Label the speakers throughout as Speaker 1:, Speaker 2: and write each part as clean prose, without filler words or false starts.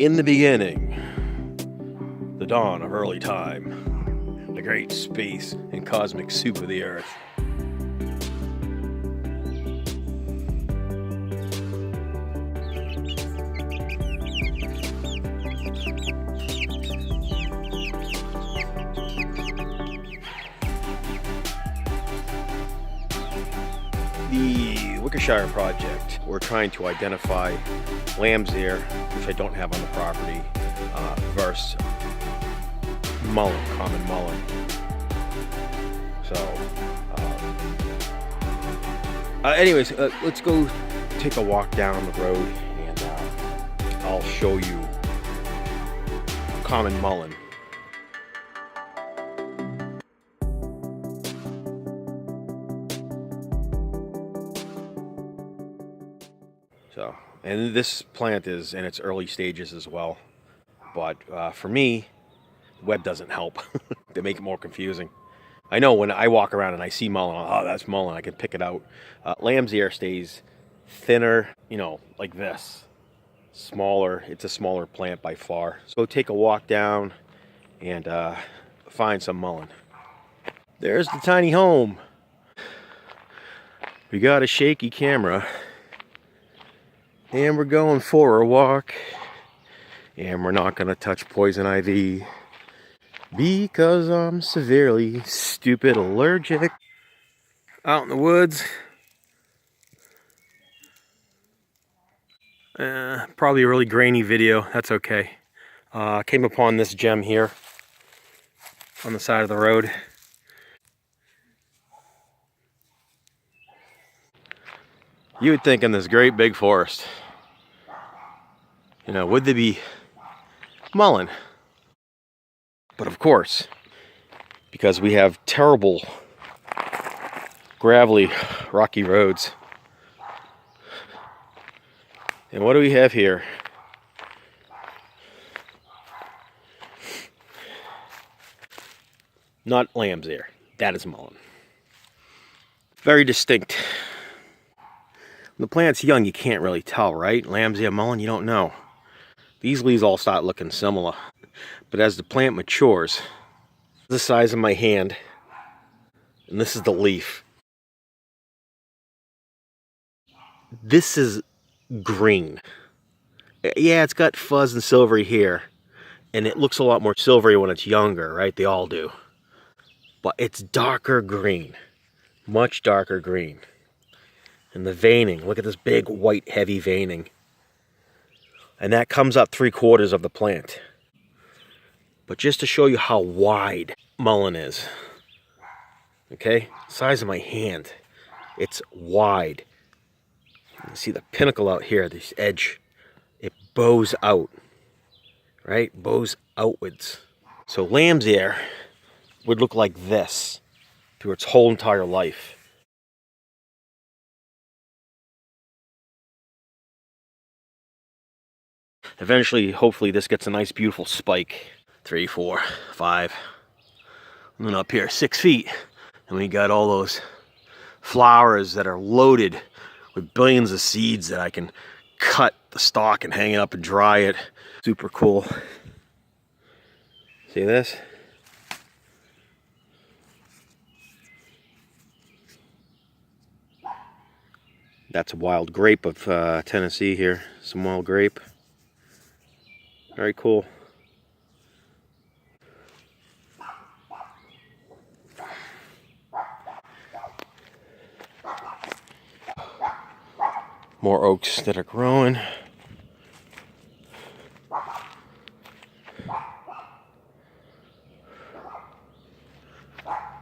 Speaker 1: In the beginning, the dawn of early time, the great space and cosmic soup of the earth. The Wickershire project, we're trying to identify lamb's ear, which I don't have on the property, versus mullein, common mullein. So, anyways, let's go take a walk down the road and I'll show you common mullein. So, and this plant is in its early stages as well, but for me, the web doesn't help. They make it more confusing. I know when I walk around and I see mullein, oh, that's mullein, I can pick it out. Lamb's ear stays thinner, you know, like this. Smaller, it's a smaller plant by far. So take a walk down and find some mullein. There's the tiny home. We got a shaky camera. And we're going for a walk. And we're not going to touch poison ivy because I'm severely stupid allergic. Out in the woods. Probably a really grainy video. That's okay. Came upon this gem here on the side of the road. You would think in this great big forest, you know, would there be mullein? But of course, because we have terrible, gravelly, rocky roads. And what do we have here? Not lamb's ear. That is mullein. Very distinct. When the plant's young, you can't really tell, right? Lamb's ear, mullein, you don't know. These leaves all start looking similar. But as the plant matures, the size of my hand, and this is the leaf. This is green. Yeah, it's got fuzz and silvery here, and it looks a lot more silvery when it's younger, right? They all do. But it's darker green, much darker green. And the veining, look at this big white heavy veining. And that comes up 3/4 of the plant. But just to show you how wide mullein is, okay, size of my hand, it's wide. You see the pinnacle out here, this edge, it bows out, right? Bows outwards. So lamb's ear would look like this through its whole entire life. Eventually, hopefully, this gets a nice, beautiful spike. 3, 4, 5. And then up here, 6 feet. And we got all those flowers that are loaded with billions of seeds that I can cut the stalk and hang it up and dry it. Super cool. See this? That's a wild grape of Tennessee here. Some wild grape. Very cool. More oaks that are growing.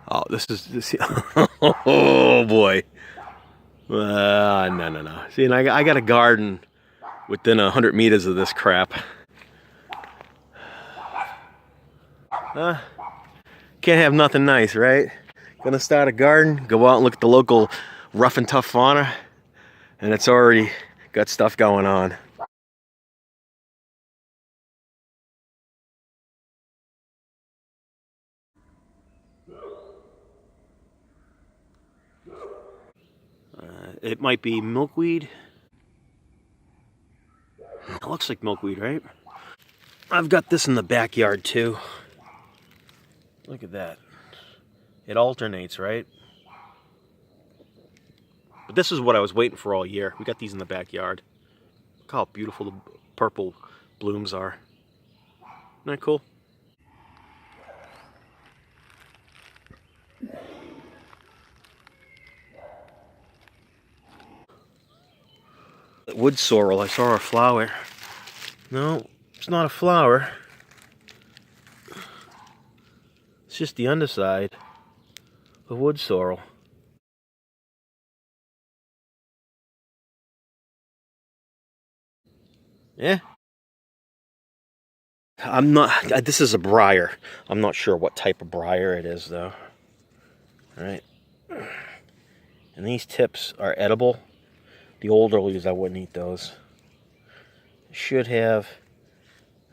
Speaker 1: Oh, this. Oh boy. No. See, and I got a garden within 100 meters of this crap. Can't have nothing nice, right? Gonna start a garden, go out and look at the local rough and tough fauna, and it's already got stuff going on. It might be milkweed. It looks like milkweed, right? I've got this in the backyard too. Look at that. It alternates, right? But this is what I was waiting for all year. We got these in the backyard. Look how beautiful the purple blooms are. Isn't that cool? Wood sorrel, I saw a flower. No, it's not a flower. It's just the underside of wood sorrel. Yeah. I'm not, this is a briar. I'm not sure what type of briar it is though. Alright. And these tips are edible. The older leaves, I wouldn't eat those. Should have,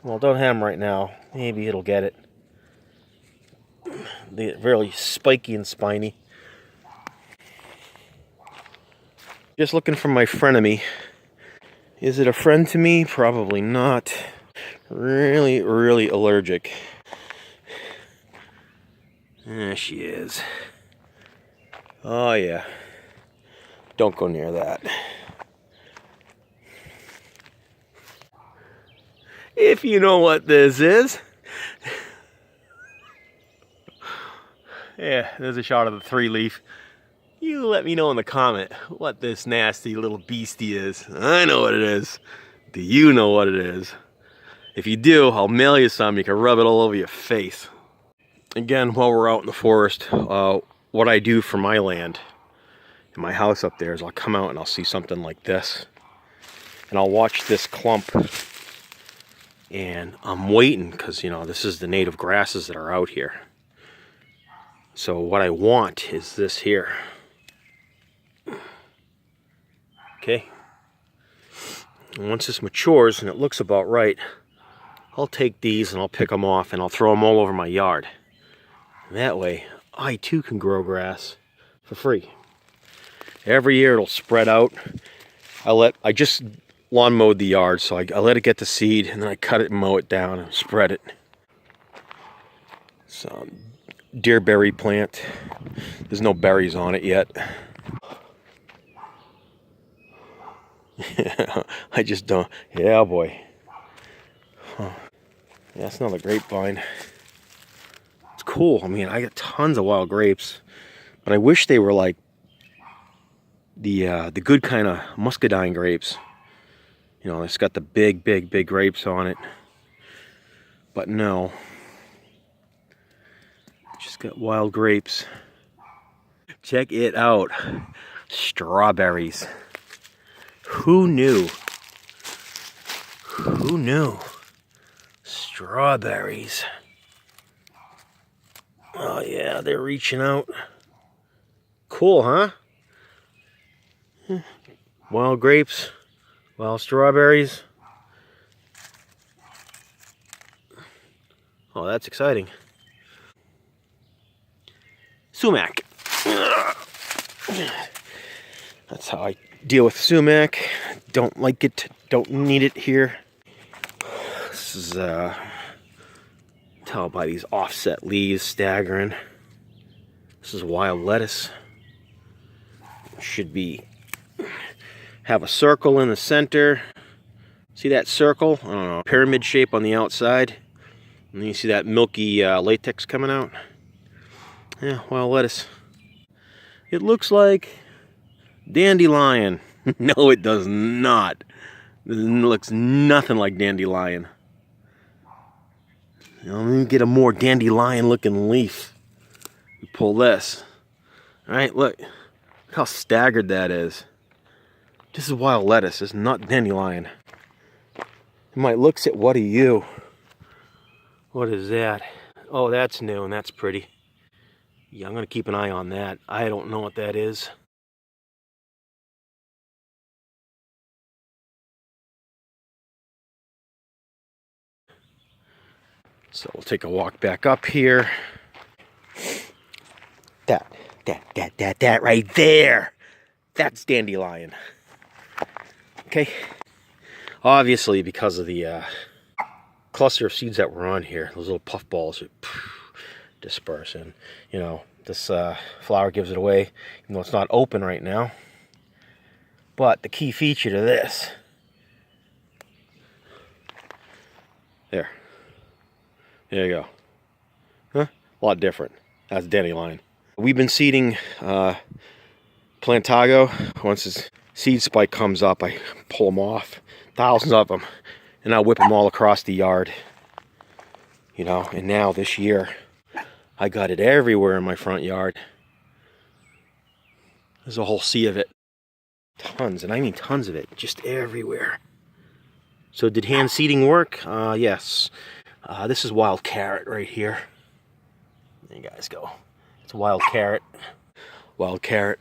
Speaker 1: well, don't have them right now. Maybe it'll get it. They're really spiky and spiny. Just looking for my frenemy. Is it a friend to me? Probably not. Really, really allergic. There she is. Oh yeah. Don't go near that. If you know what this is. Yeah, there's a shot of the 3-leaf. You let me know in the comment what this nasty little beastie is. I know what it is. Do you know what it is? If you do, I'll mail you some. You can rub it all over your face. Again, while we're out in the forest, what I do for my land, in my house up there, is I'll come out and I'll see something like this. And I'll watch this clump. And I'm waiting because, you know, this is the native grasses that are out here. So what I want is this here. Okay. And once this matures and it looks about right, I'll take these and I'll pick them off and I'll throw them all over my yard. And that way, I too can grow grass for free. Every year it'll spread out. I just lawn mowed the yard, so I let it get to seed, and then I cut it and mow it down and spread it. So, deerberry plant. There's no berries on it yet. I just don't. Yeah, boy. Huh. Yeah, that's another grapevine. It's cool. I mean, I got tons of wild grapes, but I wish they were like the good kind of muscadine grapes. You know, it's got the big grapes on it. But no. Just got wild grapes. Check it out. Strawberries. Who knew? Who knew? Strawberries. Oh yeah, they're reaching out. Cool, huh? Wild grapes. Wild strawberries. Oh, that's exciting. Sumac. That's how I deal with sumac. Don't like it. Don't need it here. This is tell by these offset leaves staggering. This is wild lettuce. Should be have a circle in the center. See that circle? I don't know, pyramid shape on the outside. And then you see that milky latex coming out. Yeah, wild lettuce. It looks like dandelion. No, it does not. It looks nothing like dandelion. Now, let me get a more dandelion looking leaf. We pull this. Alright, look. Look how staggered that is. This is wild lettuce. It's not dandelion. You might look at, what are you? What is that? Oh, that's new and that's pretty. Yeah, I'm going to keep an eye on that. I don't know what that is. So we'll take a walk back up here. That right there. That's dandelion. Okay. Obviously, because of the cluster of seeds that were on here, those little puff balls, disperse, and you know, this flower gives it away, even though it's not open right now. But the key feature to this, there you go. Huh? A lot different. That's dandelion. We've been seeding Plantago. Once this seed spike comes up, I pull them off, thousands of them, and I whip them all across the yard. You know, and now this year, I got it everywhere in my front yard. There's a whole sea of it. Tons, and I mean tons of it, just everywhere. So did hand seeding work? Yes. This is wild carrot right here. There you guys go. It's a wild carrot. Wild carrot.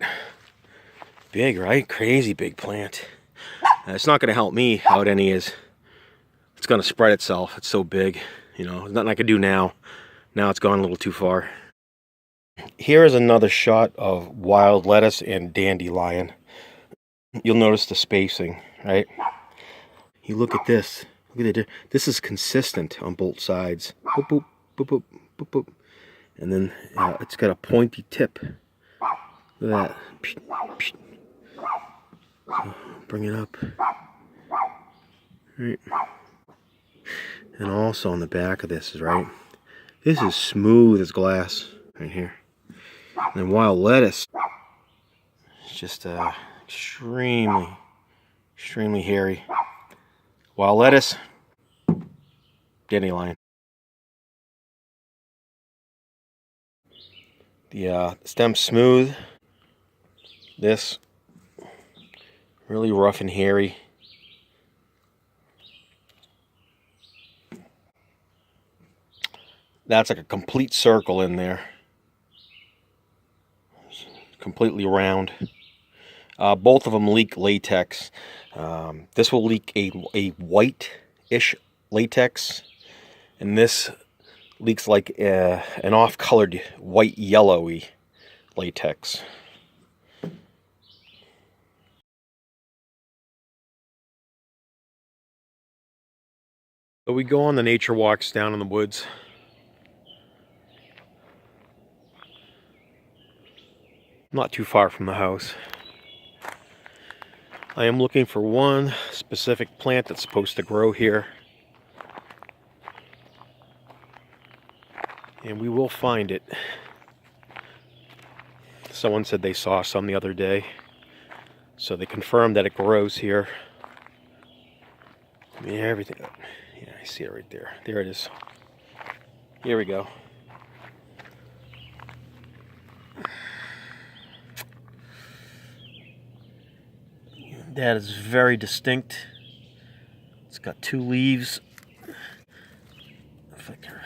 Speaker 1: Big, right? Crazy big plant. It's not going to help me out any. It's going to spread itself. It's so big. You know, there's nothing I can do now. Now it's gone a little too far. Here is another shot of wild lettuce and dandelion. You'll notice the spacing, right? You look at this. Look at it. This is consistent on both sides. Boop, boop, boop, boop, boop, boop. And then it's got a pointy tip. Look at that. Bring it up. Right. And also on the back of this is right. This is smooth as glass right here. And then wild lettuce. It's just extremely hairy. Wild lettuce, dandelion. The stem's smooth. This really rough and hairy. That's like a complete circle in there. Completely round. Both of them leak latex. This will leak a white-ish latex, and this leaks like an off-colored white-yellowy latex. So we go on the nature walks down in the woods. Not too far from the house. I am looking for one specific plant that's supposed to grow here. And we will find it. Someone said they saw some the other day. So they confirmed that it grows here. I mean, everything. Yeah, I see it right there. There it is. Here we go. That is very distinct. It's got two leaves. If I can...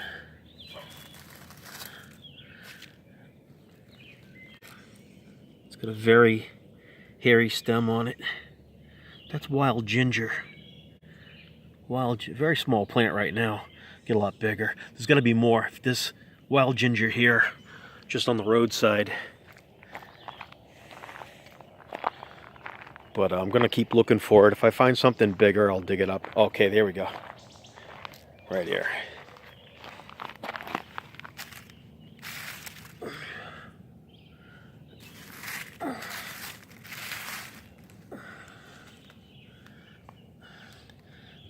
Speaker 1: It's got a very hairy stem on it. That's wild ginger. Very small plant right now. Get a lot bigger. There's going to be more. This wild ginger here, just on the roadside. But I'm going to keep looking for it. If I find something bigger, I'll dig it up. Okay, there we go. Right here.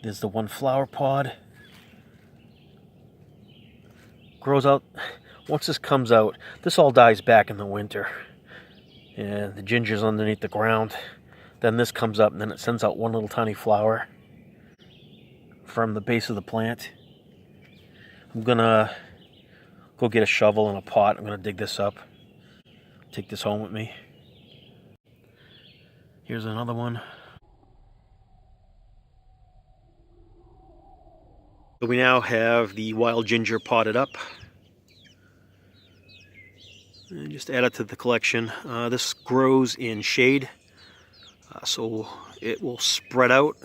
Speaker 1: There's the one flower pod. Grows out. Once this comes out, this all dies back in the winter. And the ginger's underneath the ground. Then this comes up, and then it sends out one little tiny flower from the base of the plant. I'm gonna go get a shovel and a pot. I'm gonna dig this up. Take this home with me. Here's another one. So we now have the wild ginger potted up. And just add it to the collection. This grows in shade. So it will spread out.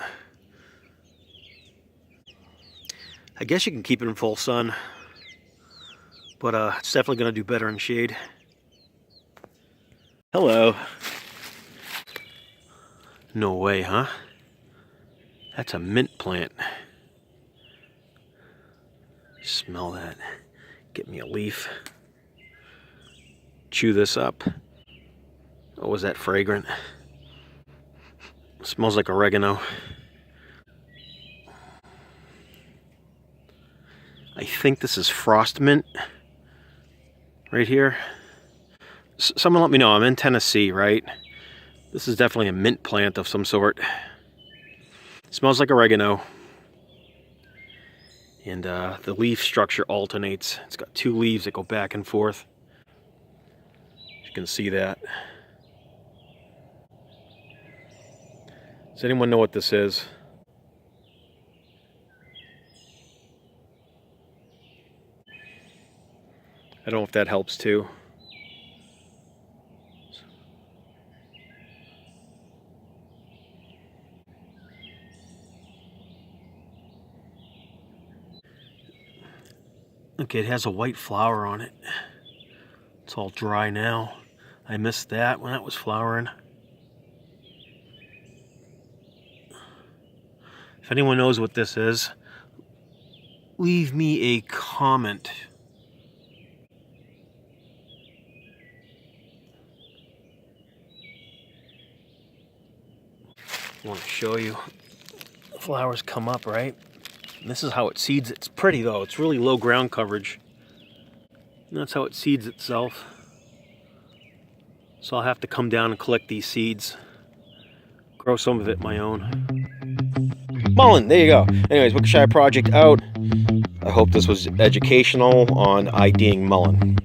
Speaker 1: I guess you can keep it in full sun, but it's definitely going to do better in shade. Hello. No way, huh? That's a mint plant. Smell that. Get me a leaf. Chew this up. Oh, was that fragrant? Smells like oregano. I think this is frost mint right here. Someone let me know. I'm in Tennessee, right? This is definitely a mint plant of some sort. Smells like oregano. And the leaf structure alternates. It's got two leaves that go back and forth. You can see that. Does anyone know what this is? I don't know if that helps too. Okay, it has a white flower on it. It's all dry now. I missed that when that was flowering. If anyone knows what this is, leave me a comment. I want to show you. The flowers come up, right? And this is how it seeds. It's pretty though. It's really low ground coverage. And that's how it seeds itself. So I'll have to come down and collect these seeds. Grow some of it my own. Mullein, there you go. Anyways, Wickshire project out. I hope this was educational on IDing mullein.